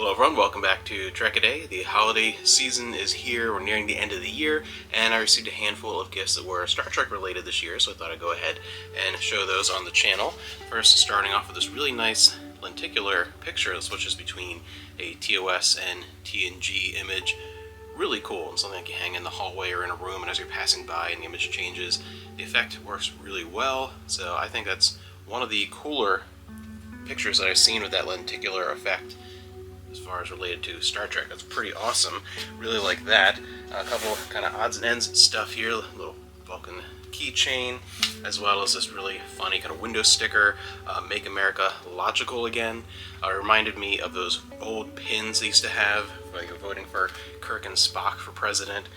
Hello everyone, welcome back to Trek-A-Day. The holiday season is here, we're nearing the end of the year, and I received a handful of gifts that were Star Trek related this year, so I thought I'd go ahead and show those on the channel. First, starting off with this really nice lenticular picture that switches between a TOS and TNG image. Really cool, and something that you hang in the hallway or in a room, and as you're passing by and the image changes, the effect works really well. So I think that's one of the cooler pictures that I've seen with that lenticular effect as far as related to Star Trek. That's pretty awesome. Really like that. A couple kind of odds and ends stuff here. A little Vulcan keychain, as well as this really funny kind of window sticker, Make America Logical Again. Reminded me of those old pins they used to have, like voting for Kirk and Spock for president.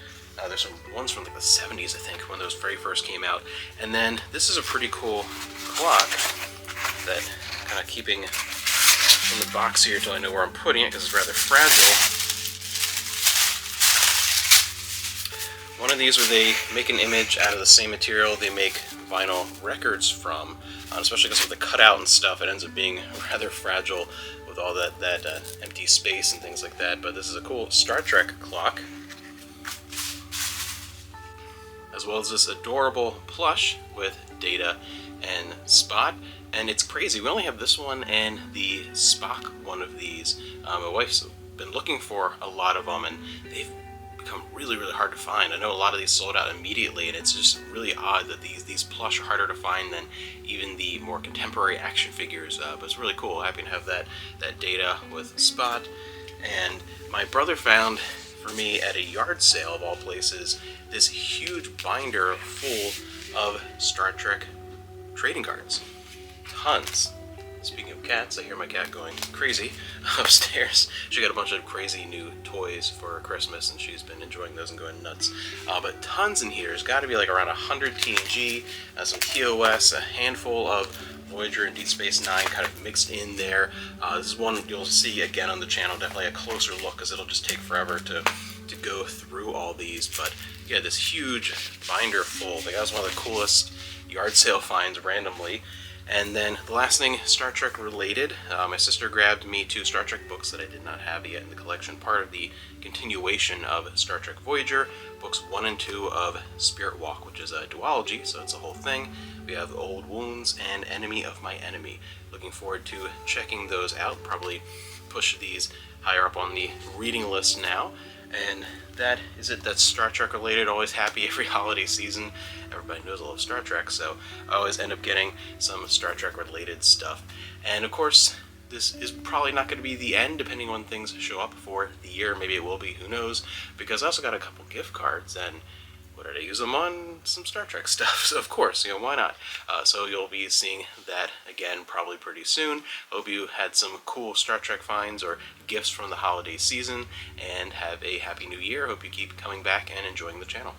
There's some ones from like the 70s, I think, when those very first came out. And then this is a pretty cool clock that kind of keeping in the box here until I know where I'm putting it because it's rather fragile. One of these where they make an image out of the same material they make vinyl records from, especially because with the cutout and stuff, it ends up being rather fragile with all that empty space and things like that. But this is a cool Star Trek clock, as well as this adorable plush with Data and Spot. And it's crazy, we only have this one and the Spock one of these. My wife's been looking for a lot of them, and they've become really hard to find. I know a lot of these sold out immediately, and it's just really odd that these plush are harder to find than even the more contemporary action figures. But it's really cool. Happy to have that Data with Spot. And my brother found for me at a yard sale of all places this huge binder full of Star Trek trading cards. Tons. Speaking of cats, I hear my cat going crazy upstairs. She got a bunch of crazy new toys for Christmas, and she's been enjoying those and going nuts. But tons in here. There's got to be like around 100 TNG, some TOS, a handful of Voyager and Deep Space Nine kind of mixed in there. This is one you'll see again on the channel, definitely a closer look, because it'll just take forever to go through all these. But yeah, this huge binder full. That was one of the coolest yard sale finds randomly. And then the last thing, Star Trek related, my sister grabbed me 2 Star Trek books that I did not have yet in the collection, part of the continuation of Star Trek Voyager, books 1 and 2 of Spirit Walk, which is a duology, so it's a whole thing. We have Old Wounds and Enemy of My Enemy. Looking forward to checking those out, probably push these higher up on the reading list now. And that is it. That's Star Trek related. Always happy every holiday season. Everybody knows I love Star Trek, so I always end up getting some Star Trek related stuff. And of course, this is probably not going to be the end, depending on things show up for the year. Maybe it will be, who knows, because I also got a couple gift cards, and what did I use them on? Some Star Trek stuff, so of course, why not? So you'll be seeing that again probably pretty soon. Hope you had some cool Star Trek finds or gifts from the holiday season, and have a happy new year. Hope you keep coming back and enjoying the channel.